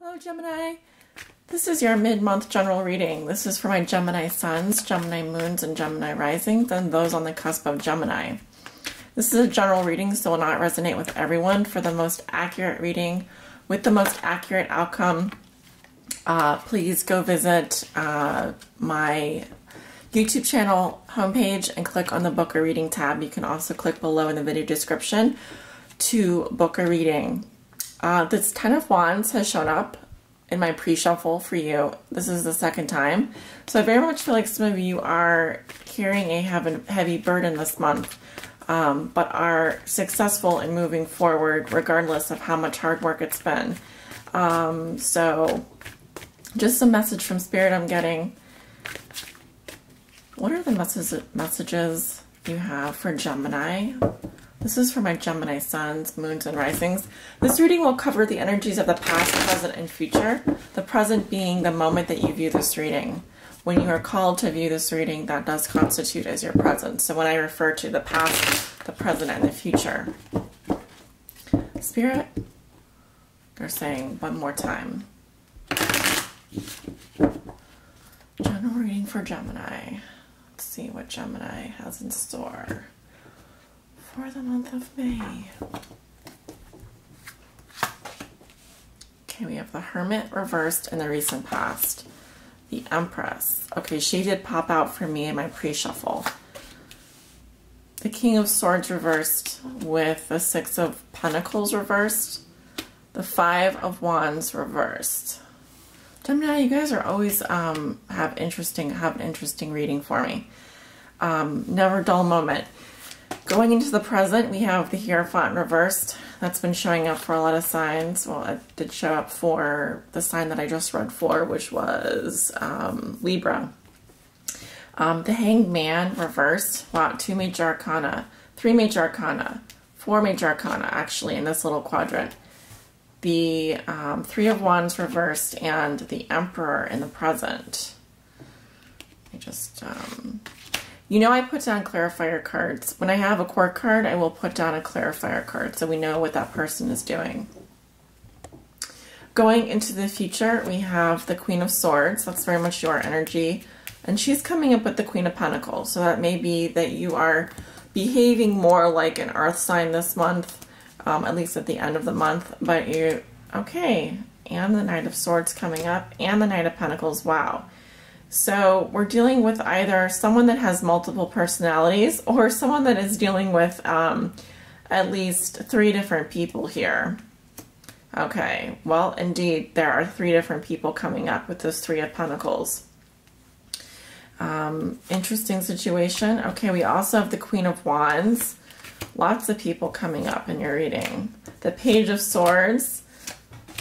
Hello Gemini, this is your mid-month general reading. This is for my Gemini suns, Gemini moons, and Gemini risings, and those on the cusp of Gemini. This is a general reading, so will not resonate with everyone. For the most accurate reading with the most accurate outcome, please go visit my YouTube channel homepage and click on the book a reading tab. You can also click below in the video description to book a reading. This Ten of Wands has shown up in my pre-shuffle for you. This is the second time. So I very much feel like some of you are carrying a heavy burden this month, but are successful in moving forward regardless of how much hard work it's been. So just a message from Spirit I'm getting. What are the messages you have for Gemini? This is for my Gemini suns, moons, and risings. This reading will cover the energies of the past, present, and future. The present being the moment that you view this reading. When you are called to view this reading, that does constitute as your present. So when I refer to the past, the present, and the future. Spirit, they're saying one more time. General reading for Gemini. Let's see what Gemini has in store for the month of May. Okay, we have the Hermit reversed in the recent past. The Empress. Okay, she did pop out for me in my pre-shuffle. The King of Swords reversed with the Six of Pentacles reversed. The Five of Wands reversed. Gemini, you guys are always have an interesting reading for me. Never dull moment. Going into the present, we have the Hierophant reversed. That's been showing up for a lot of signs. Well, it did show up for the sign that I just read for, which was Libra. The Hanged Man reversed. Wow, 2 major arcana, 3 major arcana, 4 major arcana actually in this little quadrant. The Three of Wands reversed and the Emperor in the present. I just... You know, I put down clarifier cards. When I have a court card, I will put down a clarifier card so we know what that person is doing. Going into the future, we have the Queen of Swords. That's very much your energy. And she's coming up with the Queen of Pentacles. So that may be that you are behaving more like an earth sign this month, at least at the end of the month. But you, okay, and the Knight of Swords coming up, and the Knight of Pentacles, wow. So we're dealing with either someone that has multiple personalities or someone that is dealing with at least 3 different people here. Okay, well, indeed, there are 3 different people coming up with this Three of Pentacles. Interesting situation. Okay, we also have the Queen of Wands. Lots of people coming up in your reading. The Page of Swords.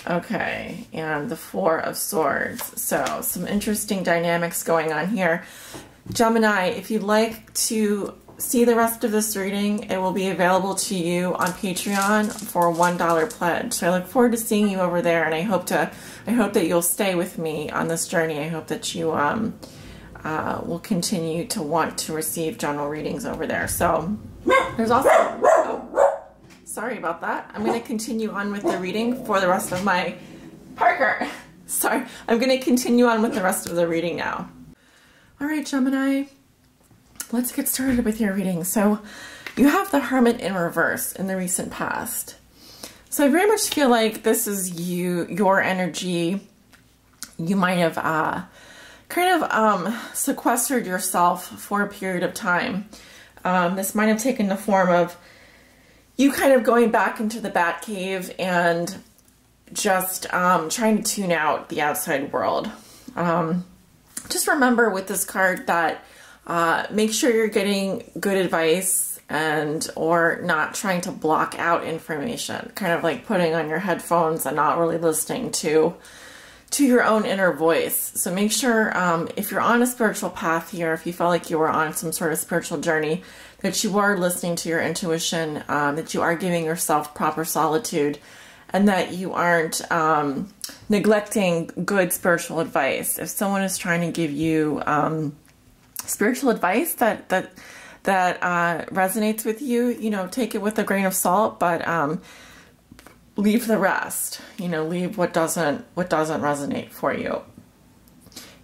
Okay, and the Four of Swords. So some interesting dynamics going on here. Gemini, if you'd like to see the rest of this reading, it will be available to you on Patreon for a $1 pledge. So I look forward to seeing you over there, and I hope that you'll stay with me on this journey. I hope that you will continue to want to receive general readings over there. So there's also... Sorry about that. I'm going to continue on with the reading for the rest of my... Parker! Sorry. I'm going to continue on with the rest of the reading now. Alright, Gemini. Let's get started with your reading. So, you have the Hermit in reverse in the recent past. So I very much feel like this is your energy. You might have kind of sequestered yourself for a period of time. This might have taken the form of you kind of going back into the bat cave and just trying to tune out the outside world. Just remember with this card that make sure you're getting good advice or not trying to block out information. Kind of like putting on your headphones and not really listening to your own inner voice. So make sure if you're on a spiritual path here, if you felt like you were on some sort of spiritual journey, that you are listening to your intuition, that you are giving yourself proper solitude, and that you aren't neglecting good spiritual advice. If someone is trying to give you spiritual advice that resonates with you, you know, take it with a grain of salt, but leave the rest, you know, leave what doesn't resonate for you.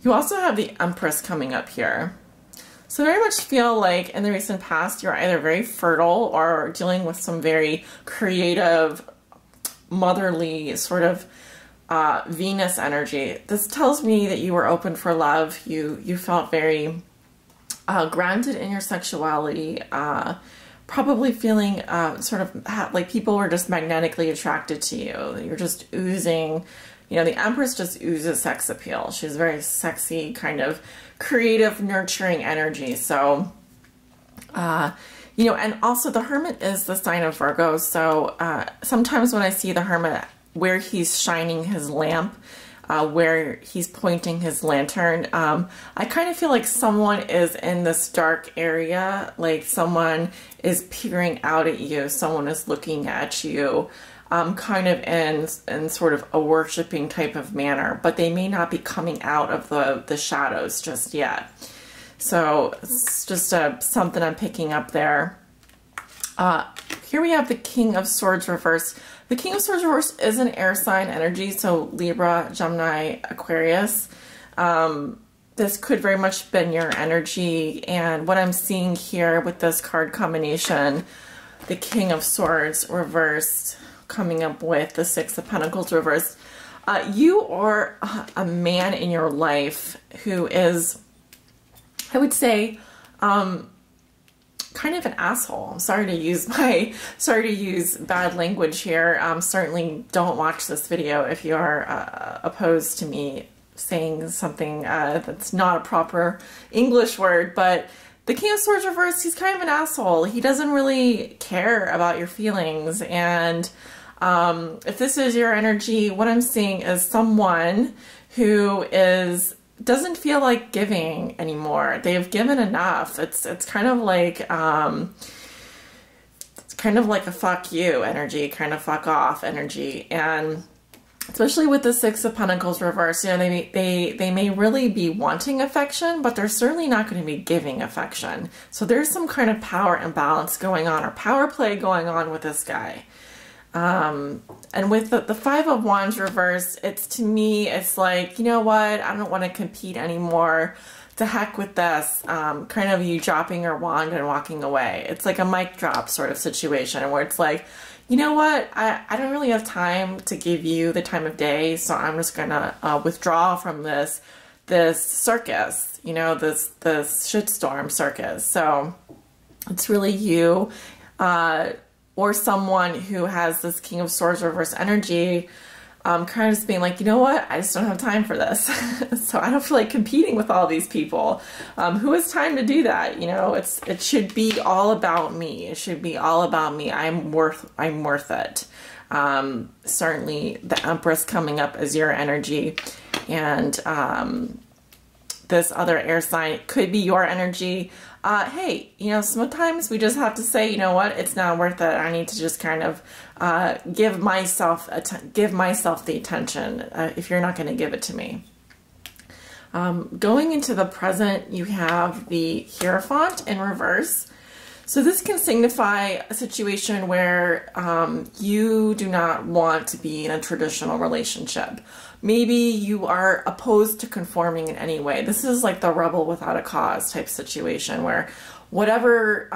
You also have the Empress coming up here. So I very much feel like in the recent past, you're either very fertile or dealing with some very creative, motherly sort of Venus energy. This tells me that you were open for love. You felt very grounded in your sexuality, probably feeling sort of like people were just magnetically attracted to you. You're just oozing, you know, the Empress just oozes sex appeal. She's very sexy, kind of creative, nurturing energy. So, you know, and also the Hermit is the sign of Virgo. So sometimes when I see the Hermit, where he's shining his lamp, where he's pointing his lantern, I kind of feel like someone is in this dark area, like someone is peering out at you, someone is looking at you, kind of in sort of a worshiping type of manner, but they may not be coming out of the shadows just yet. So it's just something I'm picking up there. Here we have the King of Swords reversed. The King of Swords reversed is an air sign energy, so Libra, Gemini, Aquarius. This could very much have been your energy, and what I'm seeing here with this card combination, the King of Swords reversed, coming up with the Six of Pentacles reversed. You are a man in your life who is, I would say, kind of an asshole. I'm sorry to use bad language here. Certainly don't watch this video if you are opposed to me saying something that's not a proper English word, but the King of Swords reversed, he's kind of an asshole. He doesn't really care about your feelings, and if this is your energy, what I'm seeing is someone who doesn't feel like giving anymore. They've given enough. It's kind of like a fuck you energy, kind of fuck off energy. And especially with the Six of Pentacles reversed, you know, they may really be wanting affection, but they're certainly not going to be giving affection. So there's some kind of power imbalance going on, or power play going on with this guy. And with the Five of Wands reversed, to me, it's like, you know what? I don't want to compete anymore. To heck with this. Kind of you dropping your wand and walking away. It's like a mic drop sort of situation where it's like, you know what? I don't really have time to give you the time of day, so I'm just gonna withdraw from this circus, you know, this shitstorm circus. So it's really you, or someone who has this King of Swords reverse energy, kind of just being like, you know what, I just don't have time for this. So I don't feel like competing with all these people. Who has time to do that? You know, it should be all about me. It should be all about me. I'm worth it. Certainly the Empress coming up as your energy, and this other air sign could be your energy. Hey, you know, sometimes we just have to say, you know what, it's not worth it. I need to just kind of give myself the attention if you're not going to give it to me. Going into the present, you have the Hierophant in reverse. So this can signify a situation where you do not want to be in a traditional relationship. Maybe you are opposed to conforming in any way. This is like the rebel without a cause type situation where whatever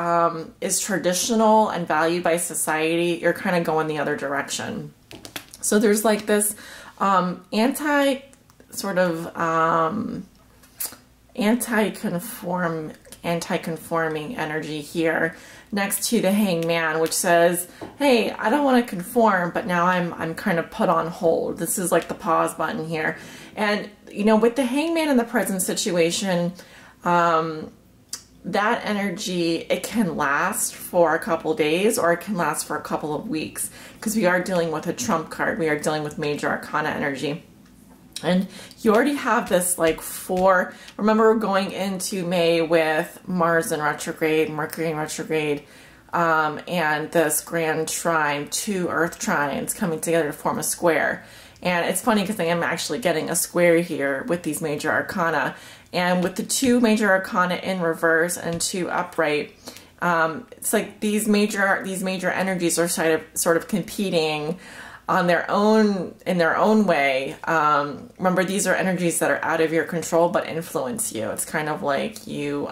is traditional and valued by society, you're kind of going the other direction. So there's like this anti-conforming energy here next to the Hangman, which says, hey, I don't want to conform, but now I'm kind of put on hold. This is like the pause button here. And, you know, with the Hangman in the present situation, that energy, it can last for a couple days or it can last for a couple of weeks, because we are dealing with a trump card. We are dealing with major arcana energy. And you already have this like remember going into May with Mars in retrograde, Mercury in retrograde, and this grand trine, two earth trines coming together to form a square. And it's funny because I am actually getting a square here with these major arcana. And with the two major arcana in reverse and two upright, it's like these major energies are sort of competing on their own, in their own way. Remember, these are energies that are out of your control but influence you. It's kind of like you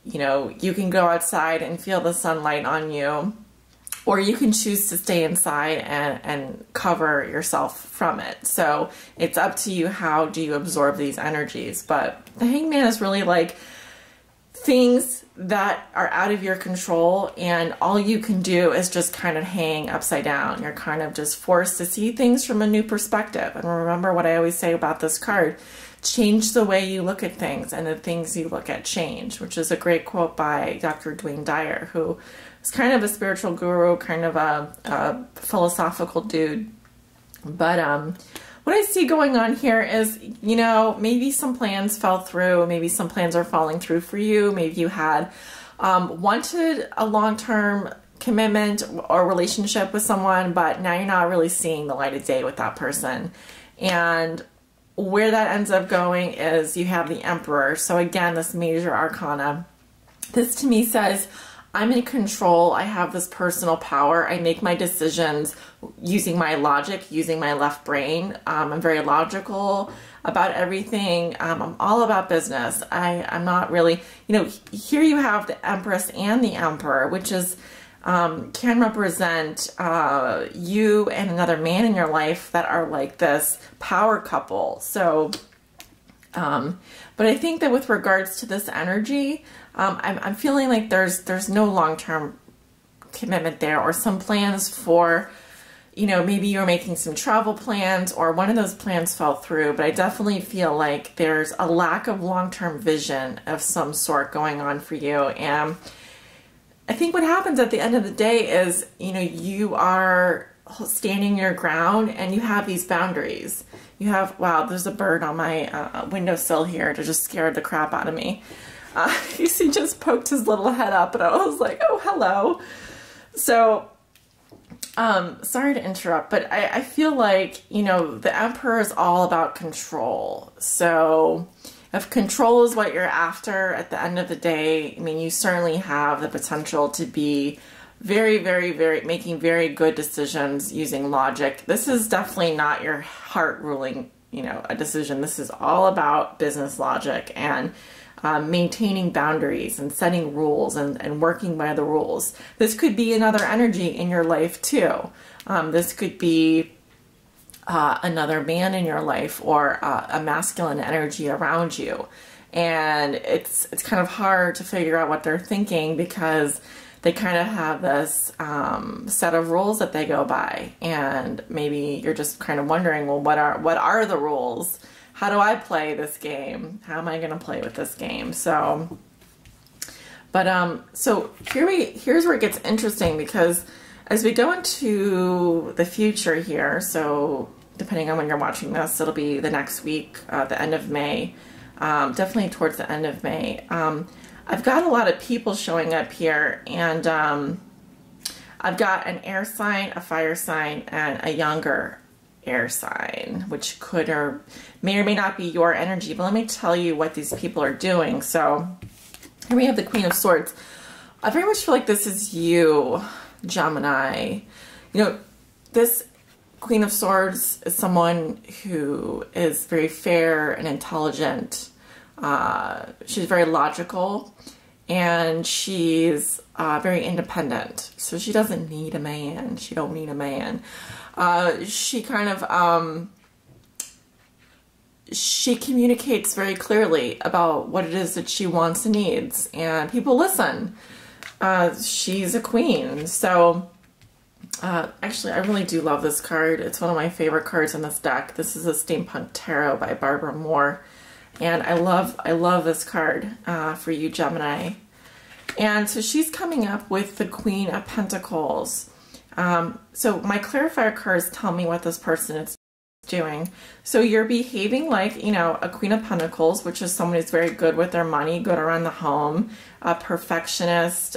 know, you can go outside and feel the sunlight on you, or you can choose to stay inside and cover yourself from it. So it's up to you, how do you absorb these energies. But the Hangman is really like things that are out of your control, and all you can do is just kind of hang upside down. You're kind of just forced to see things from a new perspective. And remember what I always say about this card: change the way you look at things, and the things you look at change, which is a great quote by Dr. Dwayne Dyer, who is kind of a spiritual guru, kind of a philosophical dude. But what I see going on here is, you know, maybe some plans fell through. Maybe some plans are falling through for you. Maybe you had wanted a long-term commitment or relationship with someone, but now you're not really seeing the light of day with that person. And where that ends up going is you have the Emperor. So again, this major arcana. This to me says, I'm in control. I have this personal power. I make my decisions using my logic, using my left brain. I'm very logical about everything. I'm all about business. I'm not really, you know, here you have the Empress and the Emperor, which is, can represent you and another man in your life that are like this power couple. So, but I think that with regards to this energy, I'm feeling like there's no long-term commitment there, or some plans for, you know, maybe you're making some travel plans or one of those plans fell through, but I definitely feel like there's a lack of long-term vision of some sort going on for you. And I think what happens at the end of the day is, you know, you are standing your ground and you have these boundaries. You have, wow, there's a bird on my windowsill here that just scared the crap out of me. He just poked his little head up and I was like, oh, hello. So, sorry to interrupt, but I feel like, you know, the Emperor is all about control. So if control is what you're after at the end of the day, I mean, you certainly have the potential to be very, very, very, making very good decisions using logic. This is definitely not your heart ruling, you know, a decision. This is all about business logic and maintaining boundaries and setting rules and working by the rules. This could be another energy in your life too. This could be another man in your life, or a masculine energy around you. And it's kind of hard to figure out what they're thinking, because they kind of have this set of rules that they go by. And maybe you're just kind of wondering, well, what are the rules? How do I play this game? How am I going to play with this game? So, but, so here's where it gets interesting, because as we go into the future here, so depending on when you're watching this, it'll be the next week, the end of May, definitely towards the end of May. I've got a lot of people showing up here, and I've got an air sign, a fire sign, and a younger air sign, which could or may not be your energy. But let me tell you what these people are doing. So here we have the Queen of Swords. I very much feel like this is you, Gemini. You know, this Queen of Swords is someone who is very fair and intelligent. She's very logical, and she's very independent. So she doesn't need a man. She don't need a man. She kind of, she communicates very clearly about what it is that she wants and needs, and people listen. She's a queen. So, actually, I really do love this card. It's one of my favorite cards in this deck. This is a Steampunk Tarot by Barbara Moore. And I love this card for you, Gemini. And so she's coming up with the Queen of Pentacles. So my clarifier cards tell me what this person is doing. So you're behaving like, you know, a Queen of Pentacles, which is someone who's very good with their money, good around the home, a perfectionist.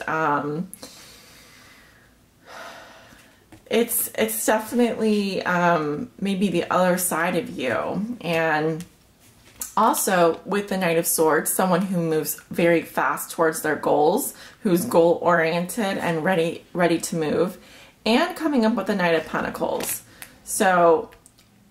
It's definitely maybe the other side of you. And also with the Knight of Swords, someone who moves very fast towards their goals, who's goal oriented and ready to move. and coming up with the Knight of Pentacles. So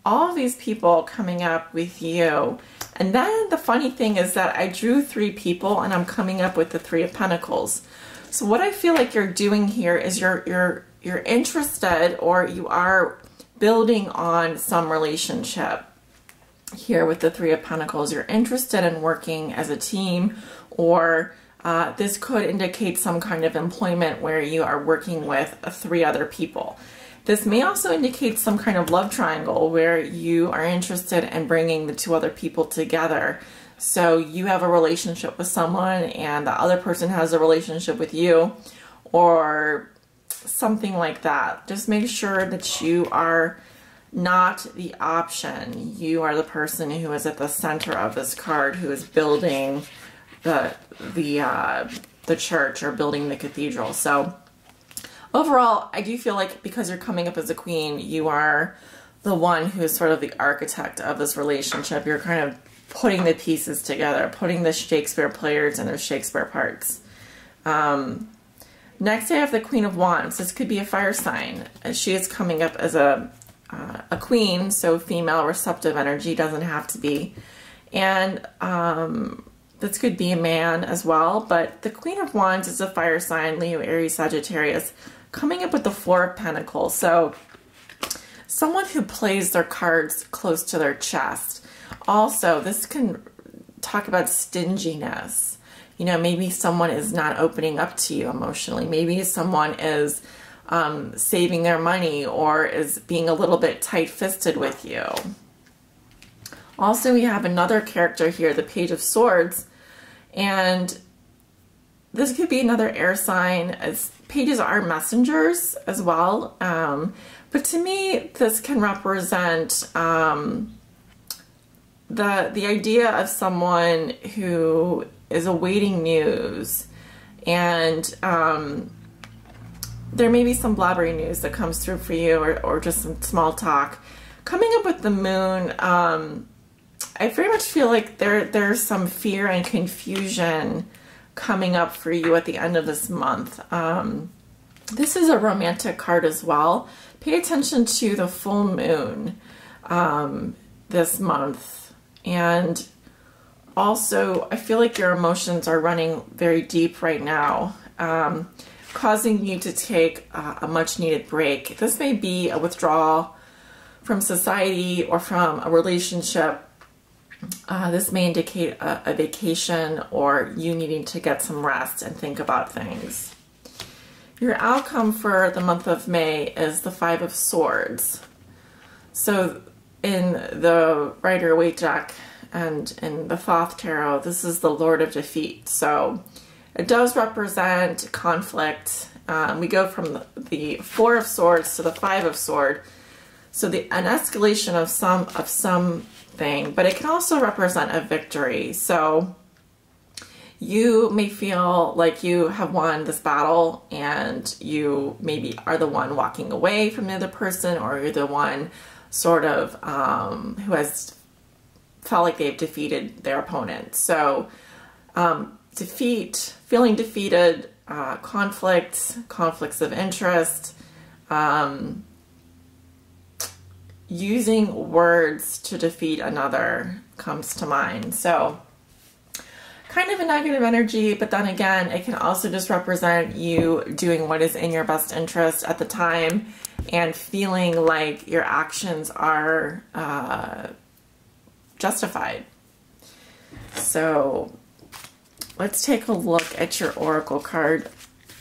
all of these people coming up with you. And then the funny thing is that I drew 3 people and I'm coming up with the 3 of Pentacles. So what I feel like you're doing here is you're interested, or you are building on some relationship here with the 3 of Pentacles. You're interested in working as a team, or this could indicate some kind of employment where you are working with 3 other people. This may also indicate some kind of love triangle where you are interested in bringing the 2 other people together. So you have a relationship with someone and the other person has a relationship with you, or something like that. Just make sure that you are not the option. You are the person who is at the center of this card, who is building the church or building the cathedral. So overall, I do feel like because you're coming up as a queen, you are the one who is sort of the architect of this relationship. You're kind of putting the pieces together, putting the Shakespeare players in their Shakespeare parts. Next, I have the Queen of Wands. This could be a fire sign. She is coming up as a queen, so female receptive energy, doesn't have to be. And this could be a man as well, but the Queen of Wands is a fire sign, Leo, Aries, Sagittarius, coming up with the 4 of Pentacles. So someone who plays their cards close to their chest. Also, this can talk about stinginess. You know, maybe someone is not opening up to you emotionally. Maybe someone is saving their money, or is being a little bit tight-fisted with you. Also, we have another character here, the Page of Swords, and this could be another air sign, as pages are messengers as well. But to me, this can represent the idea of someone who is awaiting news, and there may be some blabbery news that comes through for you, or just some small talk. Coming up with the Moon, I very much feel like there's some fear and confusion coming up for you at the end of this month. This is a romantic card as well. Pay attention to the full moon this month. And also, I feel like your emotions are running very deep right now, causing you to take a much needed break. This may be a withdrawal from society or from a relationship. This may indicate a vacation, or you needing to get some rest and think about things. Your outcome for the month of May is the 5 of Swords. So in the Rider-Waite deck and in the Thoth Tarot, this is the Lord of Defeat. So it does represent conflict. We go from the 4 of Swords to the 5 of Swords. So an escalation of something, but it can also represent a victory. So you may feel like you have won this battle, and you maybe are the one walking away from the other person, or you're the one sort of who has felt like they've defeated their opponent. So defeat, feeling defeated, conflicts of interest, using words to defeat another comes to mind. So kind of a negative energy, but then again, it can also just represent you doing what is in your best interest at the time and feeling like your actions are justified. So let's take a look at your Oracle card.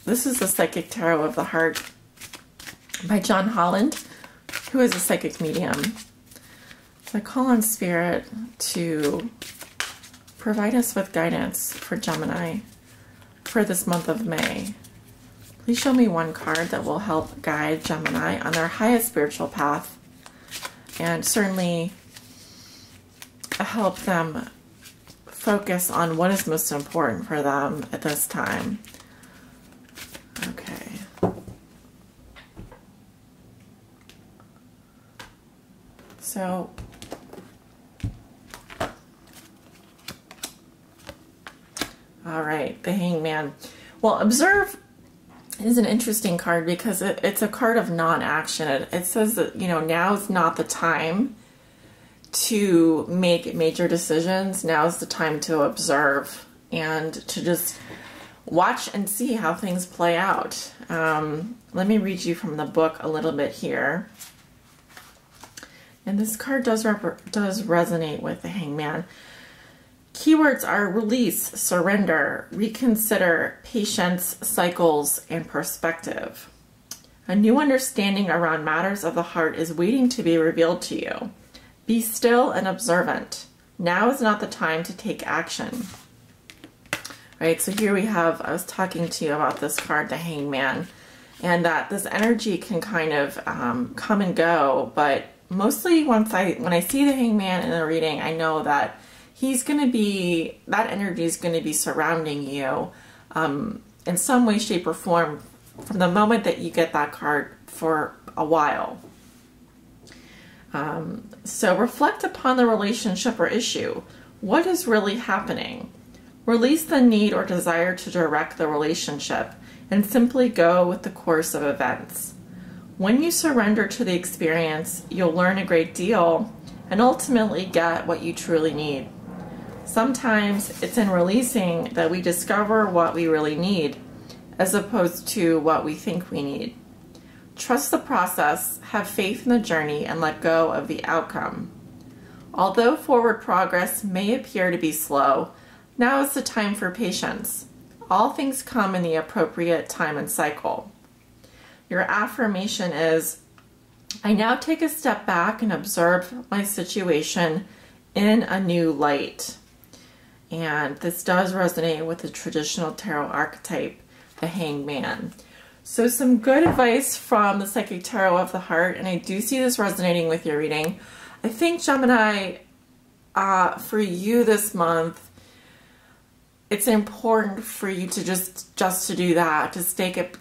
This is the Psychic Tarot of the Heart by John Holland, who is a psychic medium. So I call on Spirit to provide us with guidance for Gemini for this month of May. Please show me one card that will help guide Gemini on their highest spiritual path, and certainly help them focus on what is most important for them at this time. Okay. So all right, the Hangman. Well, observe is an interesting card because it's a card of non-action. It says that, you know, now is not the time to make major decisions. Now is the time to observe and to just watch and see how things play out. Let me read you from the book a little bit here. And this card does resonate with the Hangman. Keywords are release, surrender, reconsider, patience, cycles, and perspective. A new understanding around matters of the heart is waiting to be revealed to you. Be still and observant. Now is not the time to take action. Right, so here we have, I was talking to you about this card, the Hangman, and that this energy can kind of come and go, but mostly when I see the Hangman in the reading, I know that that energy is going to be surrounding you in some way, shape, or form from the moment that you get that card for a while. So reflect upon the relationship or issue. What is really happening? Release the need or desire to direct the relationship and simply go with the course of events. When you surrender to the experience, you'll learn a great deal and ultimately get what you truly need. Sometimes it's in releasing that we discover what we really need, as opposed to what we think we need. Trust the process, have faith in the journey, and let go of the outcome. Although forward progress may appear to be slow, now is the time for patience. All things come in the appropriate time and cycle. Your affirmation is, I now take a step back and observe my situation in a new light. And this does resonate with the traditional tarot archetype, the Hangman. So some good advice from the Psychic Tarot of the Heart, and I do see this resonating with your reading. I think, Gemini, for you this month, it's important for you to just to do that, to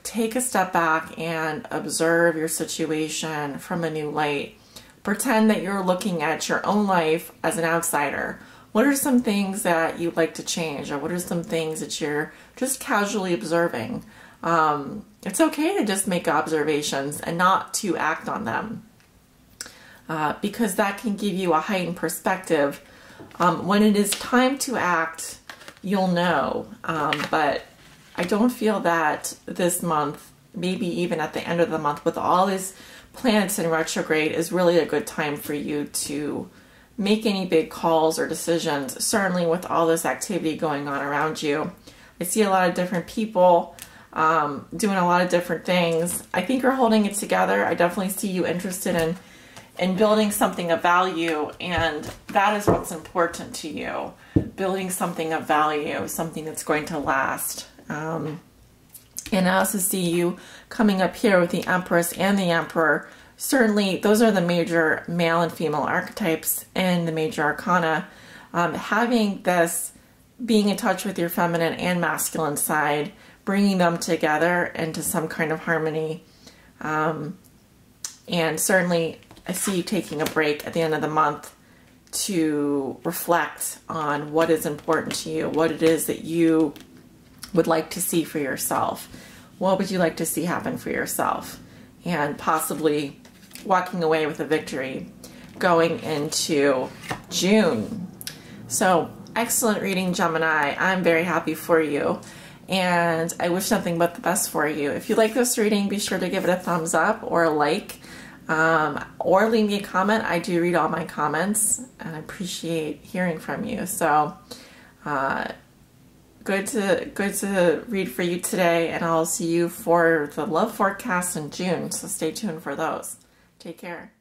take a step back and observe your situation from a new light. Pretend that you're looking at your own life as an outsider. What are some things that you'd like to change, or what are some things that you're just casually observing? It's okay to just make observations and not to act on them, because that can give you a heightened perspective. When it is time to act, you'll know, but I don't feel that this month, maybe even at the end of the month, with all these planets in retrograde, is really a good time for you to make any big calls or decisions, certainly with all this activity going on around you. I see a lot of different people doing a lot of different things. I think you're holding it together. I definitely see you interested in building something of value, and that is what's important to you. Building something of value, something that's going to last. And I also see you coming up here with the Empress and the Emperor. Certainly, those are the major male and female archetypes in the major arcana. Having this, being in touch with your feminine and masculine side, bringing them together into some kind of harmony. And certainly, I see you taking a break at the end of the month to reflect on what is important to you, what it is that you would like to see for yourself. What would you like to see happen for yourself? And possibly walking away with a victory going into June. So excellent reading, Gemini. I'm very happy for you, and I wish nothing but the best for you. If you like this reading, be sure to give it a thumbs up or a like, or leave me a comment. I do read all my comments and I appreciate hearing from you. So good to read for you today, and I'll see you for the love forecast in June. So stay tuned for those. Take care.